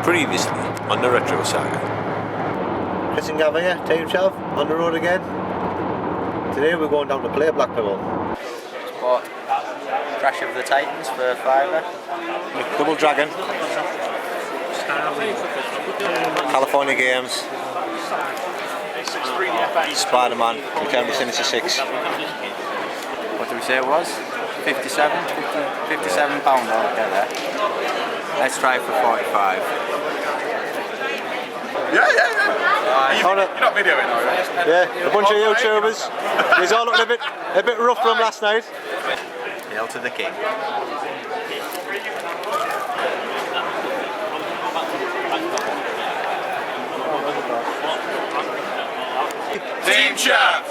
Previously on the Retro Saga. Chris and Gav here, Team Chav, on the road again. Today we're going down to play Blackpool. Bought Crash of the Titans for £5. Double Dragon. California Games. Spider-Man, Return to Sinister 6. What did we say it was? 57 pound altogether. Let's try for 45. Yeah. You're not videoing, are you? Yeah, a bunch of YouTubers. He's all looking a bit rough from last night. Hail to the king. Team Chav!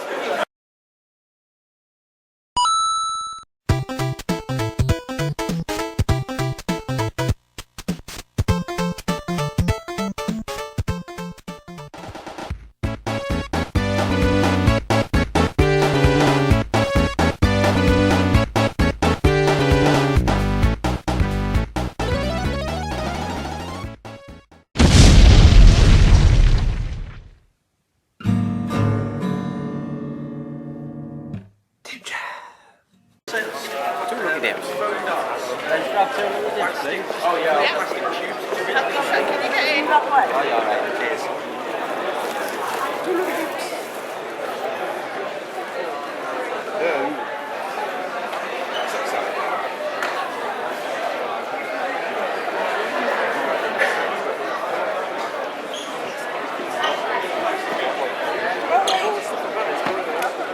Oh yeah. Can you get in? Oh yeah, alright, cheers.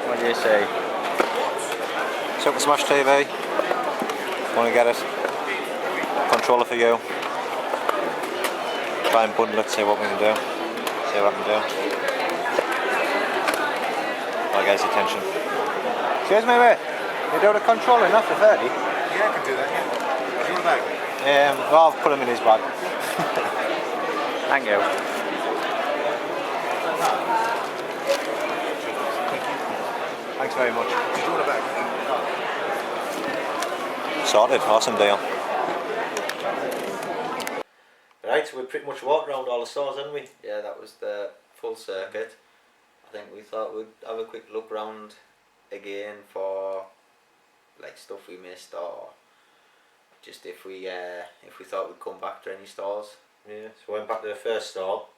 What do you say? Super Smash TV. Want to get it? Controller for you. Try and bundle it, see what we can do. See what I can do. I'll get his attention. Excuse me, mate. You do the controller enough for 30? Yeah, I can do that, yeah. Do you want a bag? Well, I'll put him in his bag. Thank you. Thanks very much. Do you want a bag? Sorted, awesome deal. Right, so we pretty much walked around all the stores, haven't we? Yeah, that was the full circuit. I think we thought we'd have a quick look round again for like stuff we missed, or just if we thought we'd come back to any stores. Yeah, so we went back to the first store,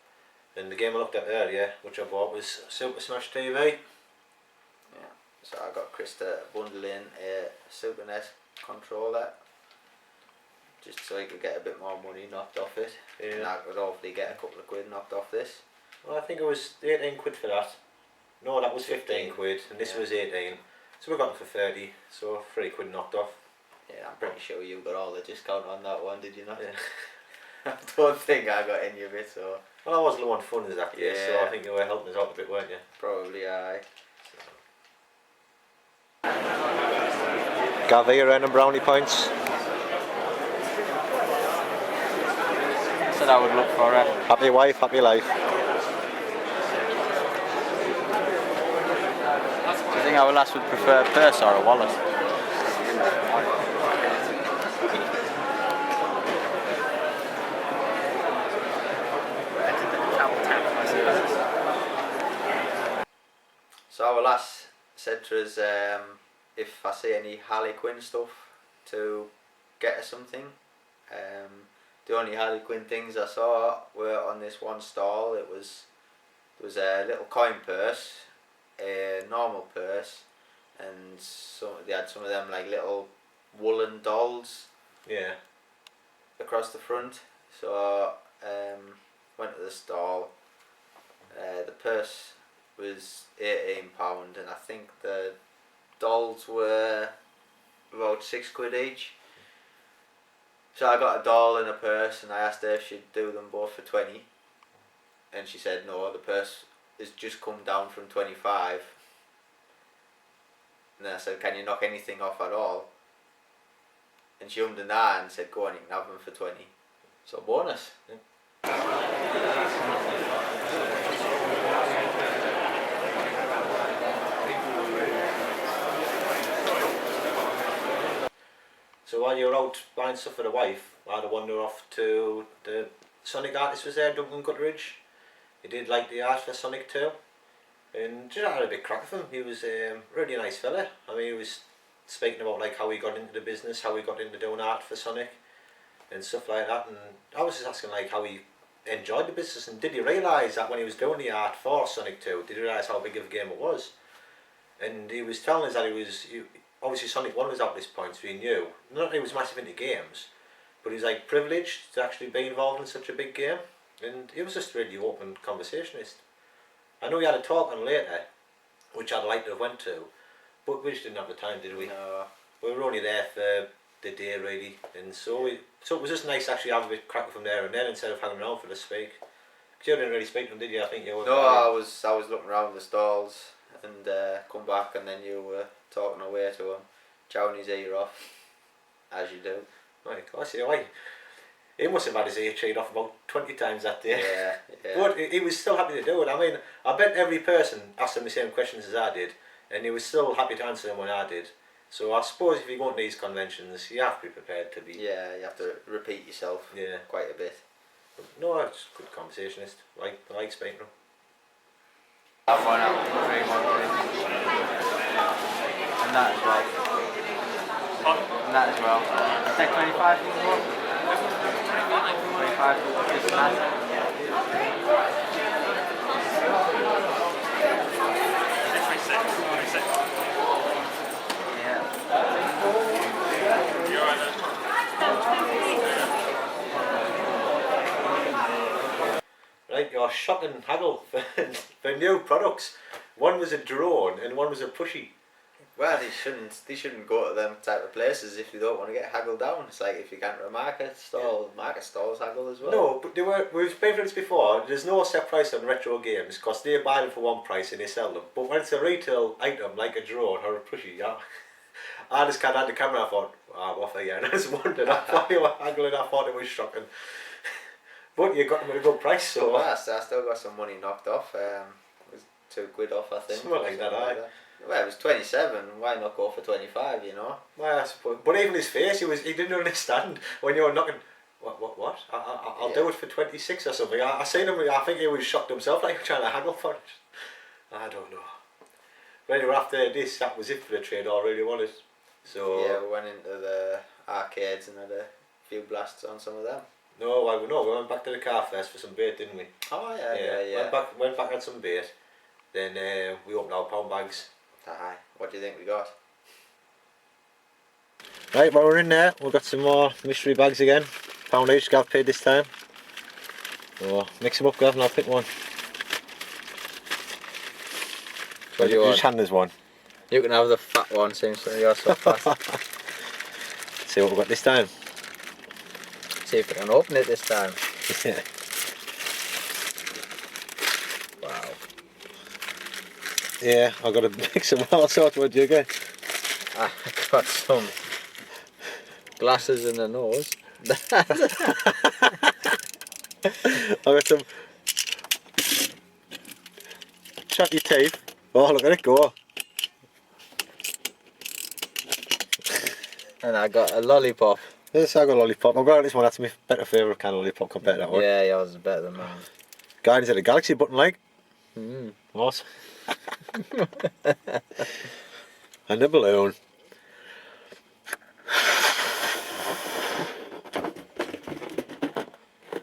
and the game I looked at earlier, which I bought, was Super Smash TV. Yeah, so I got Chris to bundle in a Super NES controller, just so he could get a bit more money knocked off it. Yeah. And I could hopefully get a couple of quid knocked off this. Well, I think it was 18 quid for that. No, that was 15 quid, and this was 18. So we got it for 30, so 3 quid knocked off. Yeah, I'm pretty sure you got all the discount on that one, did you not? Yeah. I don't think I got any of it, so... Well, I was low on funds that day, so Yeah. I think you were helping us out a bit, weren't you? Probably, aye. Gav here earning brownie points. Said I would look for it. Happy wife, happy life. Do you think our lass would prefer a purse or a wallet? So our lass said to us, if I see any Harley Quinn stuff, to get her something. The only Harley Quinn things I saw were on this one stall. There was a little coin purse, a normal purse, and they had some of them like little woolen dolls. Yeah. Across the front. So went to the stall. The purse was £18, and I think the dolls were about 6 quid each. So I got a doll and a purse, and I asked her if she'd do them both for 20, and she said no, the purse has just come down from 25. And then I said, can you knock anything off at all? And she ummed and ahed and said, go on, you can have them for 20. So bonus. Yeah. So while you were out buying stuff for the wife, I had to wander off to the Sonic artist was there, Duncan Gutteridge. He did like the art for Sonic 2. And just had a big crack with him. He was a really nice fella. I mean, he was speaking about like how he got into the business, how he got into doing art for Sonic and stuff like that. And I was just asking like how he enjoyed the business, and did he realise that when he was doing the art for Sonic 2, did he realise how big of a game it was? And he was telling us that obviously Sonic 1 was out at this point, so he knew. Not that he was massive into games, but he was like privileged to actually be involved in such a big game. And he was just a really open conversationalist. I know we had a talk on later, which I'd like to have went to, but we just didn't have the time, did we? No. We were only there for the day really, and so it was just nice to actually have a bit crack from there and then instead of hanging around for the speak. Because you didn't really speak to them, did you? I think you were. No, I was looking around the stalls and come back, and then you were talking away to him, chowing his ear off, as you do. Right, I see why. He must have had his ear chewed off about 20 times that day. Yeah. But he was still happy to do it. I mean, I bet every person asked him the same questions as I did, and he was still happy to answer them when I did. So I suppose if you go to these conventions, you have to be prepared to be. Yeah, you have to repeat yourself. Yeah. Quite a bit. But no, it's a good conversationalist. I like speaking to him. I've run out 3 months. And that as well. And that as well. Take 25 for the 25 for just that. Right, you're shocking haggle for new products. One was a drone and one was a pushy. Well, they shouldn't go to them type of places if they don't want to get haggled down. It's like if you can't market stall, market stalls haggle as well. No, but we've paid for this before. There's no set price on retro games because they buy them for one price and they sell them. But when it's a retail item like a drone or a pushy, yeah, I just can't have the camera. I thought, what for you? And I just wondered why you were haggling. I thought it was shocking. But you got them at a good price, so. Well, I still got some money knocked off. It was £2 off, I think. Something like that, aye. Well, it was 27. Why not go for 25? You know. Well, I suppose. But even his face, he didn't understand when you were knocking. What? I'll do it for 26 or something. I seen him. I think he was shocked himself, like trying to haggle for it. I don't know. But anyway, after this, that was it for the trade. I really wanted. So. Yeah, we went into the arcades and had a few blasts on some of them. No, we went back to the car first for some bait, didn't we? Oh yeah. Went back had some bait. Then we opened our pound bags. Aye. What do you think we got? Right, while we're in there, we've got some more mystery bags again. Pound each, Gav paid this time. So mix them up, Gav, and I'll pick one. What do you want? Just hand us one. You can have the fat one since you're so fast. See what we've got this time. See if we can open it this time. Yeah. Wow. Yeah, I've got a mix of all sorts. What do you get? I got some glasses in the nose. I got some. Shut your teeth. Oh, look at it go. And I got a lollipop. Yes, I got a lollipop. I've got this one. That's my better favourite kind of lollipop compared to that one. Yeah, yours is better than mine. Guardians of the Galaxy button like. What? And the balloon.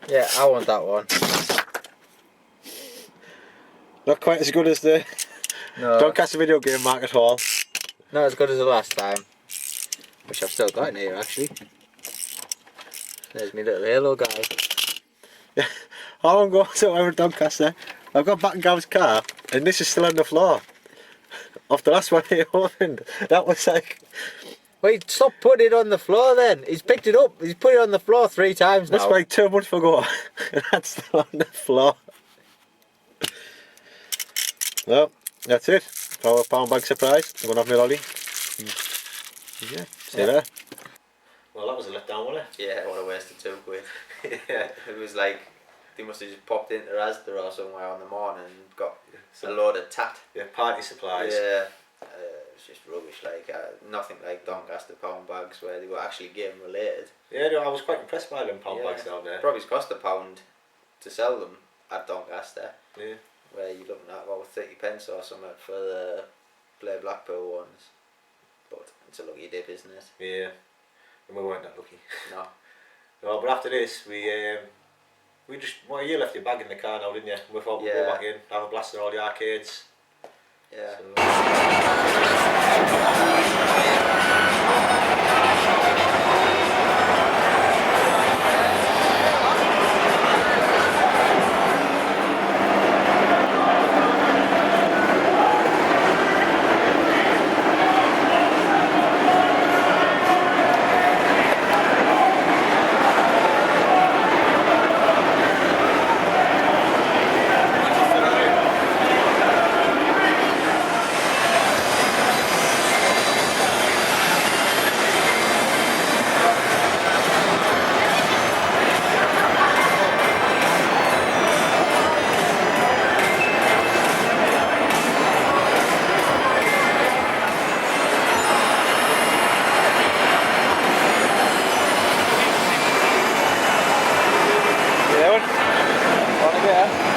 Yeah, I want that one. Not quite as good as the Doncaster Video Game Market Hall. Not as good as the last time. Which I've still got in here actually. There's my little Halo guy. Yeah. How long ago was it when we were at Doncaster? I've got back in Gav's car and this is still on the floor. Off the last one he opened. That was like... Wait, stop putting it on the floor then. He's picked it up. He's put it on the floor 3 times now. That's like 2 months ago. And that's still on the floor. Well, that's it. Our pound bag surprise. I'm going to have my lolly. Yeah, see there. Well, that was a letdown, wasn't it? Yeah, what a waste of £2. Yeah. It was like they must have just popped into Asda or somewhere on the morning and got a load of tat. Yeah, party supplies. Yeah, it's just rubbish. Like nothing like Doncaster pound bags where they were actually game related. Yeah, no, I was quite impressed by them pound Yeah. bags down there. Probably cost £1 to sell them at Doncaster, Yeah. where you're looking at about 30p or something for the Blackpool ones. But it's a lucky dip, isn't it? Yeah. And we weren't that lucky. No. No, but after this, we just, well, you left your bag in the car now, didn't you? We thought we'd go back in, have a blast at all the arcades. Yeah.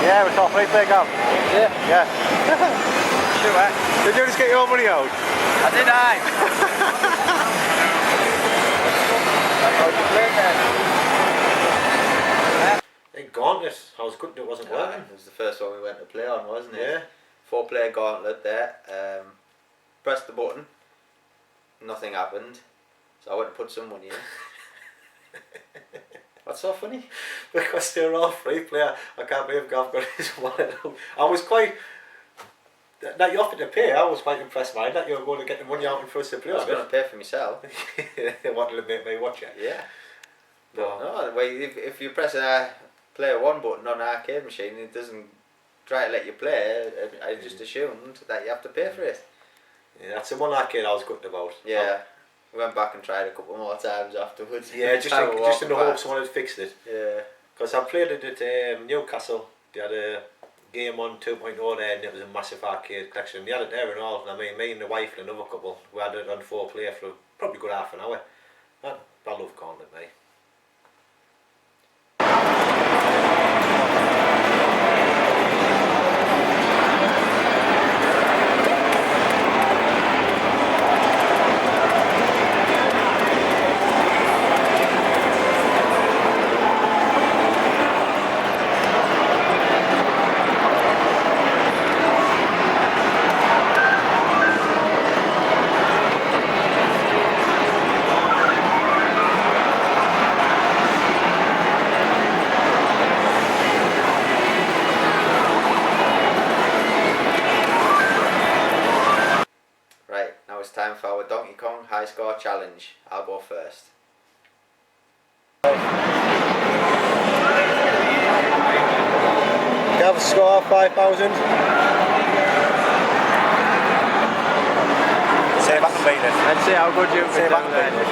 Yeah, we're top right there, Gav. Yeah. Yeah. Sure, eh? Did you just get your money out? I did, Hey, Gauntlet, I was good it wasn't working. It was the first one we went to play on, wasn't it? Yeah. 4-player gauntlet there. Pressed the button. Nothing happened. So I went to put some money in. What's so funny? Because they were all free player. I can't believe Gav got his wallet out. I was quite, that you offered to pay, I was quite impressed by that you were going to get the money out and first to play I was on going to it. pay for myself. They wanted to make me watch it. Yeah. No. No, well, if you press a player 1 button on an arcade machine, it doesn't try to let you play. I just assumed that you have to pay for it. Yeah, that's the one arcade I was good about. Yeah. We went back and tried a couple more times afterwards. Yeah, just in the hope someone had fixed it. Yeah. Because I played it at Newcastle. They had a game on 2.0 there and it was a massive arcade collection. They had it there and all. I mean, me and the wife and another couple, we had it on 4-player for probably a good half an hour. I love Gauntlet, mate. Time for our Donkey Kong high score challenge. I'll go first. Gav score 5,000. See if I can beat it. Let's see how good you See if I can beat it.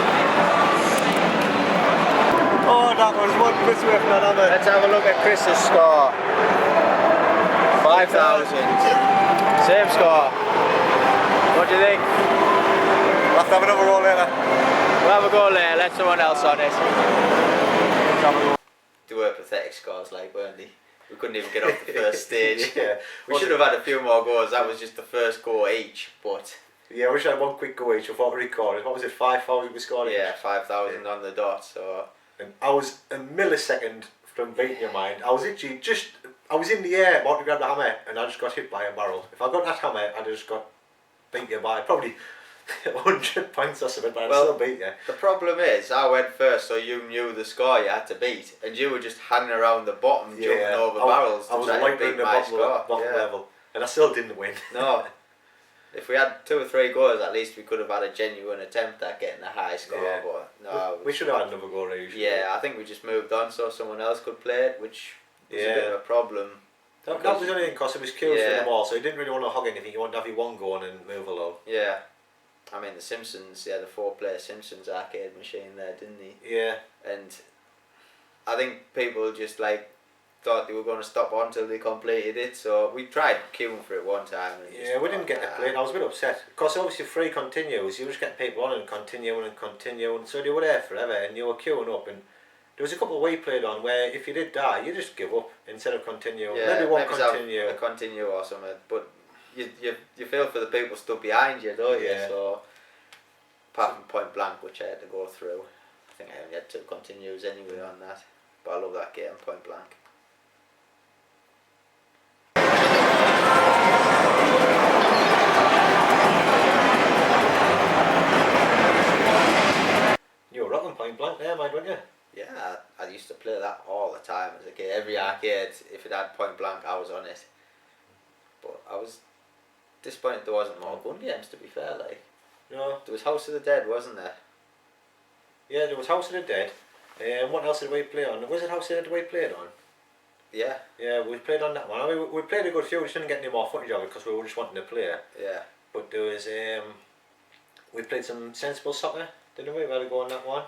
Oh, that was one bit with that other. Let's have a look at Chris's score. 5,000. Same score. What do you think? We'll have to have another roll later. We'll have a go later, let someone else on it. They were pathetic scores, like, weren't they? We couldn't even get off the first stage. Yeah. We should have had a few more goes. That was just the first go each, but Yeah, I wish I had one quick go each. I thought we recorded. What was it, 5,000 we scored each? yeah, 5,000 on the dot. So And I was a millisecond from beating your mind. I was literally I was in the air about to grab the hammer and I just got hit by a barrel. If I got that hammer, I'd just got beat you by probably 100 points or something, but I'd still beat you. the problem is, I went first, so you knew the score you had to beat, and you were just hanging around the bottom, jumping over barrels I to was try right to in beat the my bottom, score. bottom level, and I still didn't win. No. If we had 2 or 3 goals, at least we could have had a genuine attempt at getting a high score. Yeah. But no, We should have had another go round. yeah, I think we just moved on so someone else could play it, which was a bit of a problem. That was the only thing, because it was kills Yeah. for them all, so you didn't really want to hog anything. You wanted to have your one go on and move along. Yeah, I mean the Simpsons, the 4-player Simpsons arcade machine there, didn't he? Yeah. And I think people just like thought they were going to stop on until they completed it. So we tried queuing for it one time. And Yeah, we didn't get to play it. I was a bit upset because obviously free continues. You were just getting people on and continuing and continuing, so they were there forever, and you were queuing up. And there was a couple we played on where if you did die, you just give up instead of continue. Yeah, maybe one maybe continue. a continue or something, but you feel for the people stuck behind you, don't you? Yeah. So apart from Point Blank, which I had to go through, I think I only had 2 continues anyway on that. But I love that game, Point Blank. You were rocking Point Blank there, mind, weren't you? Yeah, I used to play that all the time as a kid. Every arcade, if it had Point Blank, I was on it. But I was disappointed there wasn't more gun games, to be fair. Like, No. there was House of the Dead, wasn't there? Yeah, there was House of the Dead. What else did we play on? Was it House of the Dead we played on? Yeah, Yeah, we played on that one. I mean, we played a good few. We just didn't get any more footage of it because we were just wanting to play. yeah. But there was we played some sensible soccer, didn't we? We had to go on that one.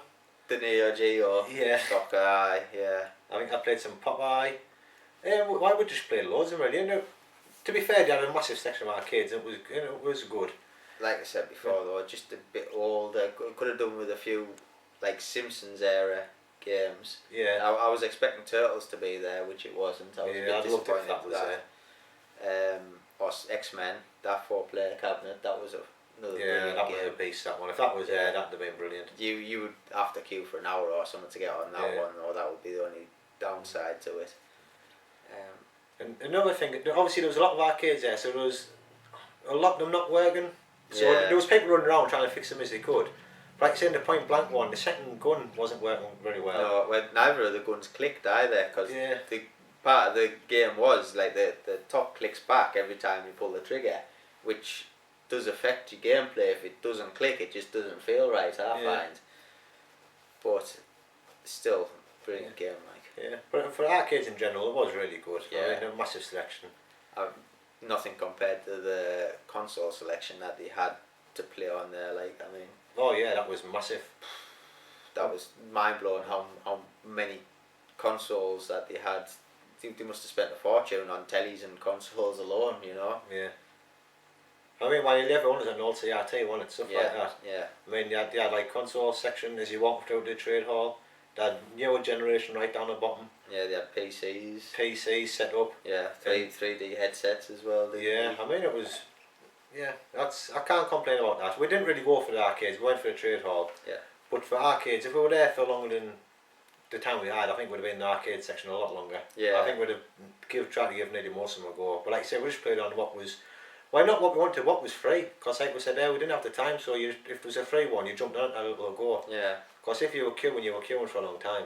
The Neo Geo, Yeah. Soccer Eye, yeah. I think I played some Popeye. Why would just play loads of them really? You know, to be fair, they had a massive section of arcades. It was, you know, it was good. Like I said before, though, just a bit older. Could have done with a few, like, Simpsons era games. Yeah. I was expecting Turtles to be there, which it wasn't. I was a bit I'd loved it disappointed if that was with that. Or X-Men, that 4-player cabinet, that was another Yeah, brilliant that game. was a beast. That one. If that was there, that'd have been brilliant. You would have to queue for an hour or something to get on that Yeah. one, or that would be the only downside to it. And another thing, obviously there was a lot of arcades there, so there was a lot of them not working. So Yeah. there was people running around trying to fix them as they could. But like saying the Point Blank one, the second gun wasn't working very well. No, well, neither of the guns clicked either, because Yeah. the part of the game was like the top clicks back every time you pull the trigger, which does affect your gameplay. If it doesn't click, it just doesn't feel right, I Yeah. find. But still, brilliant game, like. Yeah, but for arcades in general, it was really good. Yeah. I mean, a massive selection. Nothing compared to the console selection that they had to play on there. Like, I mean, Oh yeah, that was massive. that was mind blowing how many consoles that they had. They must have spent a fortune on tellies and consoles alone, you know. Yeah. I mean, while everyone was an old CRT, wasn't it? Stuff like that. Yeah. I mean, they had like console section as you walked through the trade hall. They had newer generation right down the bottom. Yeah, they had PCs. PCs set up. Yeah, 3D headsets as well. Yeah, I mean it was. Yeah, I can't complain about that. We didn't really go for the arcades. We went for the trade hall. Yeah. But for arcades, if we were there for longer than the time we had, I think we'd have been in the arcade section a lot longer. Yeah. I think we'd have tried to give nearly most of them a go. But like I said, we just played on what was. Why not what we wanted? What was free? Because like we said there, we didn't have the time. So if there was a free one, you jumped on it and it will go. Yeah. Because if you were queuing for a long time.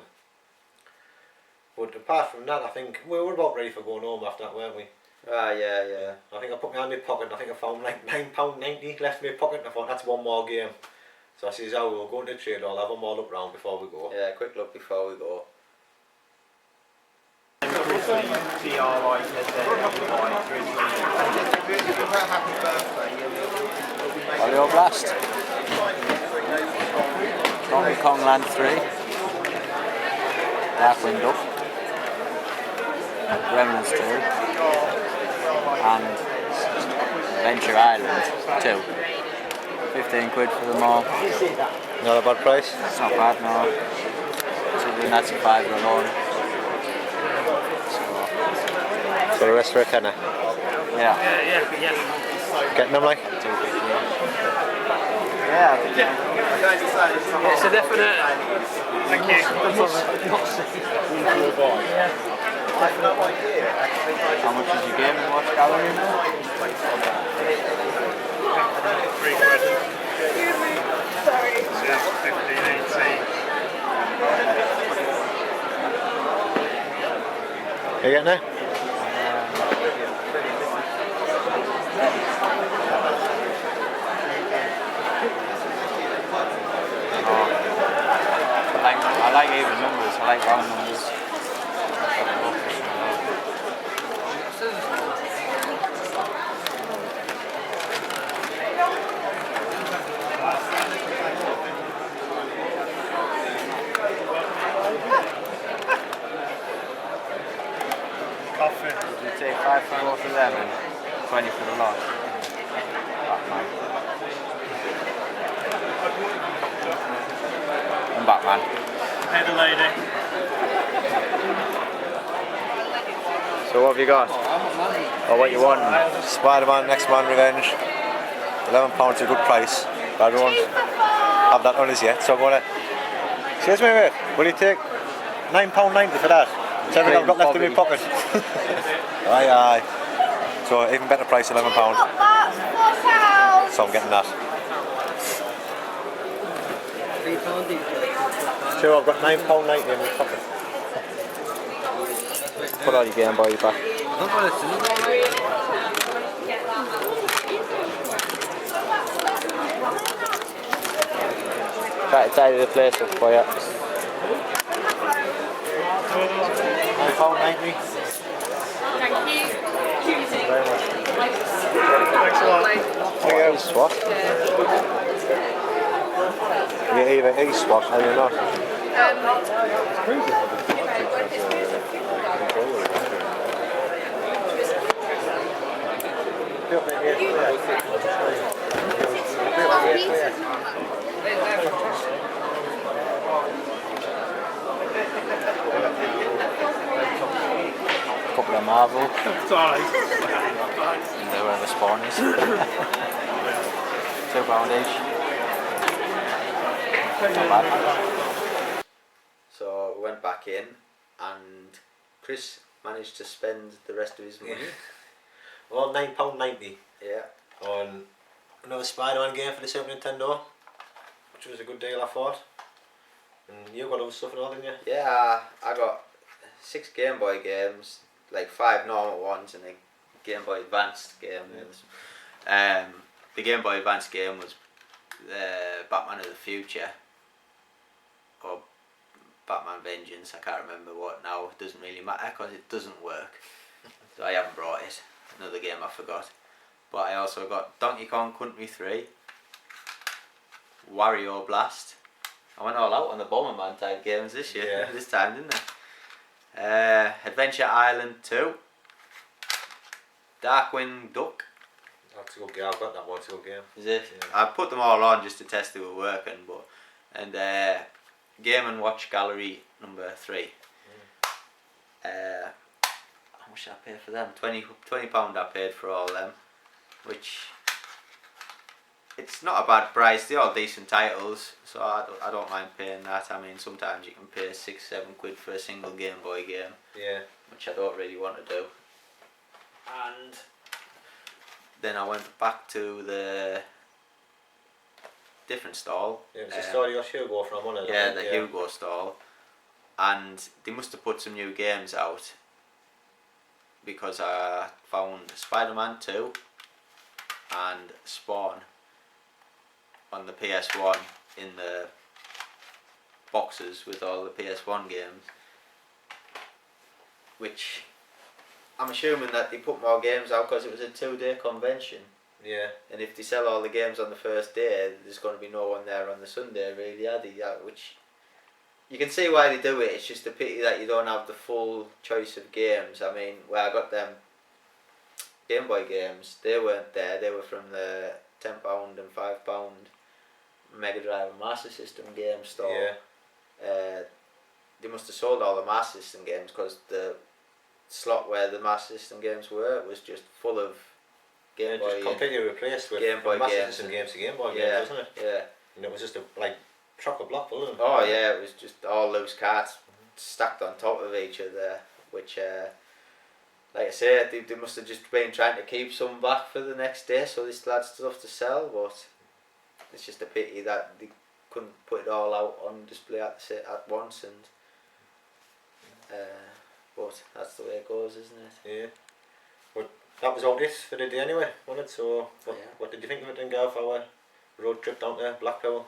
But apart from that, I think we were about ready for going home after that, weren't we? Ah, yeah. I think I put my hand in my pocket and I think I found like £9.90 left in my pocket and I thought that's one more game. So I says, oh, we'll go into the trade, I'll have one more look round before we go. Yeah, quick look before we go. Audio Blast. Donkey Kong Land 3. Darkwing Duck. Remnants 2. And Adventure Island 2. 15 quid for them all. Not a bad price. It's not bad, no. Considering that's a fiver alone. So the rest for a tenner. Yeah. Getting them like? Yeah, I think It's a definite. Thank you. How much is your game and watch gallery? £3. Sorry. Yeah, 15.80. You getting there? I like even numbers, I like round numbers. Coffee. You take 5 for both of them and 20 for the lot. Batman. And Batman. Hey, the lady. So what have you got? Or what you want? Spider-Man, X-Man Revenge. £11 is a good price. But I don't have that on us yet, so I'm going to... Excuse me, mate. Will you take £9.90 for that? It's everything I've got left in my pocket. Aye, aye. So even better price, £11. So I'm getting that. So I've got £9.90 in my pocket. Put all your Game Boy back. Try to tidy the place up for you. £9.90. Thank you. Very much. Thanks a lot. East what? You're either East Swat or you're not. Couple of Marvel. It's alright. And they were the spawn is. £2 each. Not bad. So we went back in, and Chris managed to spend the rest of his money. Well, £9.90 Yeah. on another Spider-Man game for the Super Nintendo, which was a good deal, I thought. And you got other stuff and all, didn't you? Yeah, I got 6 Game Boy games, like 5 normal ones and a Game Boy Advanced game. The Game Boy Advance game was Batman of the Future, or Batman Vengeance, I can't remember what now, it doesn't really matter because it doesn't work. So I haven't brought it, another game I forgot. But I also got Donkey Kong Country 3, Wario Blast. I went all out on the Bomberman type games this year, Yeah. this time, didn't I? Adventure Island 2, Darkwing Duck. That's a good game. I've got that one. It's a good game. Is it? Yeah. I put them all on just to test they were working, and Game and Watch Gallery number 3. How much did I pay for them? £20 I paid for all them, which it's not a bad price. They're all decent titles, so I don't mind paying that. I mean, sometimes you can pay £6-7 for a single Game Boy game, Yeah. which I don't really want to do. And then I went back to the different stall. Yeah, it was the story of Hugo from one of them. Yeah, the Hugo stall. And they must have put some new games out, because I found Spider-Man 2 and Spawn on the PS1 in the boxes with all the PS1 games, which I'm assuming that they put more games out because it was a 2-day convention, Yeah. and if they sell all the games on the first day, there's going to be no one there on the Sunday, really, are they? Yeah, which you can see why they do it. It's just a pity that you don't have the full choice of games. I mean, where I got them Game Boy games, they weren't there. They were from the £10 and £5 Mega Drive and Master System game store. Yeah. They must have sold all the Master System games, because the slot where the Master System games were was just full of Game Boy. Just completely replaced with Game Boy Master games System and- games to Game Boy Yeah, games, wasn't it? yeah. And it was just a chock a block, wasn't it? Oh yeah, it was just all loose cards stacked on top of each other, which like I say, they must have just been trying to keep some back for the next day so they still had stuff to sell, but it's just a pity that they couldn't put it all out on display at once, and but that's the way it goes, isn't it? Yeah. But that was all it for the day anyway, wasn't it? So what did you think of it then, Gav, our road trip down to Blackpool?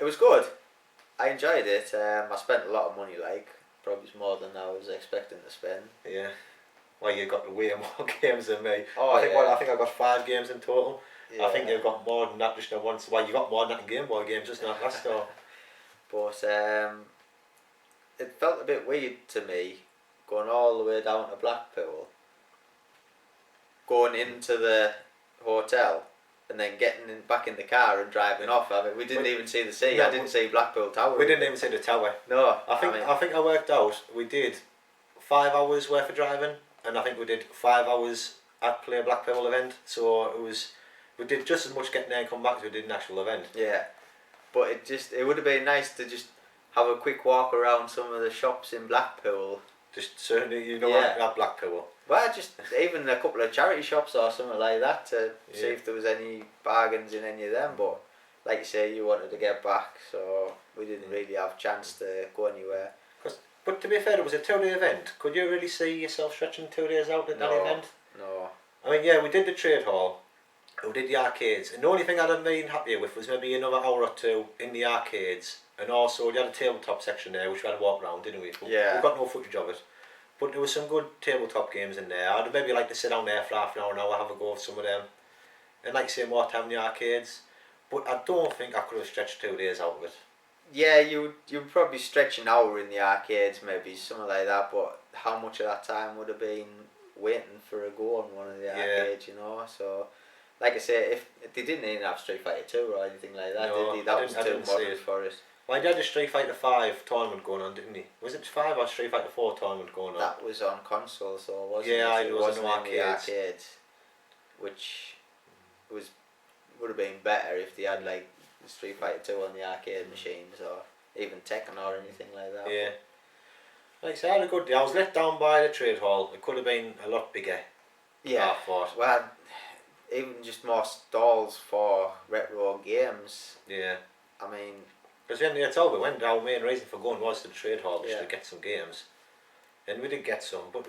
It was good. I enjoyed it. I spent a lot of money, probably more than I was expecting to spend. Yeah. Well, you got way more games than me. Oh, I think yeah. I think I got 5 games in total. Yeah. I think you've got more than that just in once. Well, you got more than that in Game Boy games just not last so. But it felt a bit weird to me going all the way down to Blackpool, going into the hotel, and then getting back in the car and driving off. I mean, we didn't even see the sea. No, I didn't see Blackpool Tower. We didn't even see the tower. No, I think I worked out. We did 5 hours worth of driving, and I think we did 5 hours at play Blackpool event. So we did just as much getting there and come back as we did an actual event. Yeah, but it would have been nice to just have a quick walk around some of the shops in Blackpool. Just certainly, Yeah. at Blackpool. Well, just even a couple of charity shops or something like that to see Yeah. if there was any bargains in any of them. But like you say, you wanted to get back, so we didn't really have a chance to go anywhere. But to be fair, it was a 2-day event. Could you really see yourself stretching 2 days out at that No. event? No. I mean, yeah, we did the trade hall, we did the arcades, and the only thing I'd have been happier with was maybe another hour or two in the arcades, and also you had a tabletop section there which we had to walk around, didn't we? But Yeah. we got no footage of it. But there was some good tabletop games in there. I'd maybe like to sit down there for half an hour, have a go of some of them. And like you say, more time in the arcades. But I don't think I could have stretched 2 days out of it. Yeah, you'd probably stretch an hour in the arcades, maybe something like that. But how much of that time would have been waiting for a go on one of the Yeah. arcades, you know? So, like I say, if they didn't even have Street Fighter 2 or anything like that, No, did they? That was I too didn't see modern it. for it. Well, he had a Street Fighter 5 tournament going on, didn't he? Was it 5 or Street Fighter 4 tournament going on? That was on console, so it wasn't Yeah, it it wasn't wasn't in the arcades. arcades, which would have been better if they had like Street Fighter 2 on the arcade machines or even Tekken or anything like that. Yeah. Like I said, I had a good day. I was let down by the trade hall. It could have been a lot bigger. Yeah. I thought. Well, even just more stalls for retro games. Yeah. I mean, Because then that's all we went. Our main reason for going was to the trade hall just Yeah. to get some games. And we did get some, but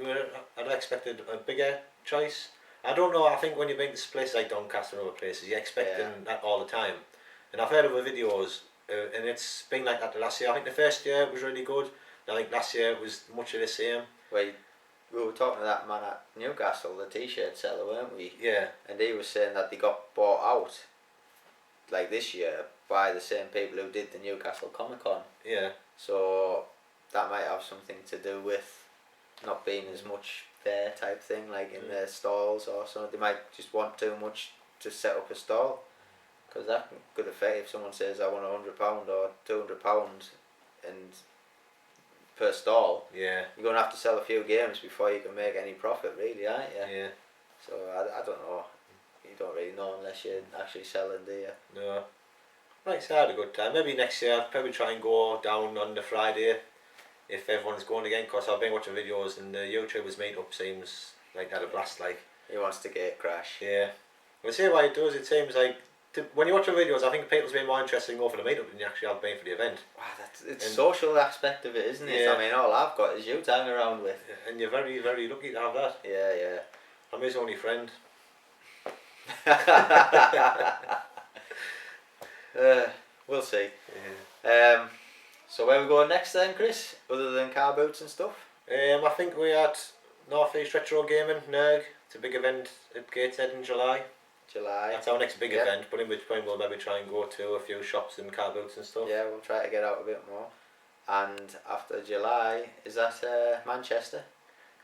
I'd expected a bigger choice. I don't know, I think when you've been to places like Doncaster and other places, you're expecting that all the time. And I've heard of the videos, and it's been like that the last year. I think the first year was really good. I think last year it was much of the same. we were talking to that man at Newcastle, the t-shirt seller, weren't we? Yeah. And he was saying that they got bought out, like this year, by the same people who did the Newcastle Comic Con. Yeah. So that might have something to do with not being as much there type thing, like in their stalls or something. They might just want too much to set up a stall, because that could affect if someone says I want £100 or £200 and per stall. Yeah. You're going to have to sell a few games before you can make any profit, really, aren't you? Yeah. So I don't know. You don't really know unless you're actually selling, do you? No. Like I said, I had a good time. Maybe next year I'll probably try and go down on the Friday if everyone's going again, because I've been watching videos and the YouTubers meet-up seems like they had a blast, like. He wants to get crash. Yeah. We'll see why it does. It seems like when you watch the videos, I think people's been more interested in going for the meet-up than you actually have been for the event. Wow, it's And- social aspect of it, isn't it? Yeah. I mean, all I've got is you to hang around with. And you're very, very lucky to have that. Yeah, I'm his only friend. yeah. We'll see. Yeah. So where we going next then, Chris? Other than car boots and stuff? I think we're at North East Retro Gaming, NERG. It's a big event at Gateshead in July. July. That's our next big Yeah. event, but in which point we'll maybe try and go to a few shops and car boots and stuff. Yeah, we'll try to get out a bit more. And after July, is that Manchester?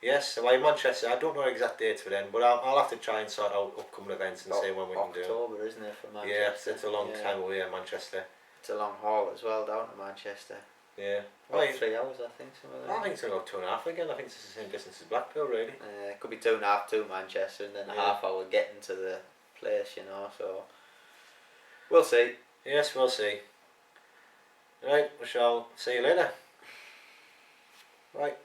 Yes, well, in Manchester, I don't know exact dates for then, but I'll have to try and sort out upcoming events and see when we can do. October, isn't it, for Manchester? Yeah, it's a long Yeah. time away in Manchester. It's a long haul as well down to Manchester. Yeah. About Well, 3 hours, I think. Some of them. I think it's going to go 2.5 again. I think it's the same distance as Blackpool, really. It could be 2.5 to Manchester and then a Yeah. half hour getting to the place, you know, so we'll see. Yes, we'll see. Right, we shall see you later. Right.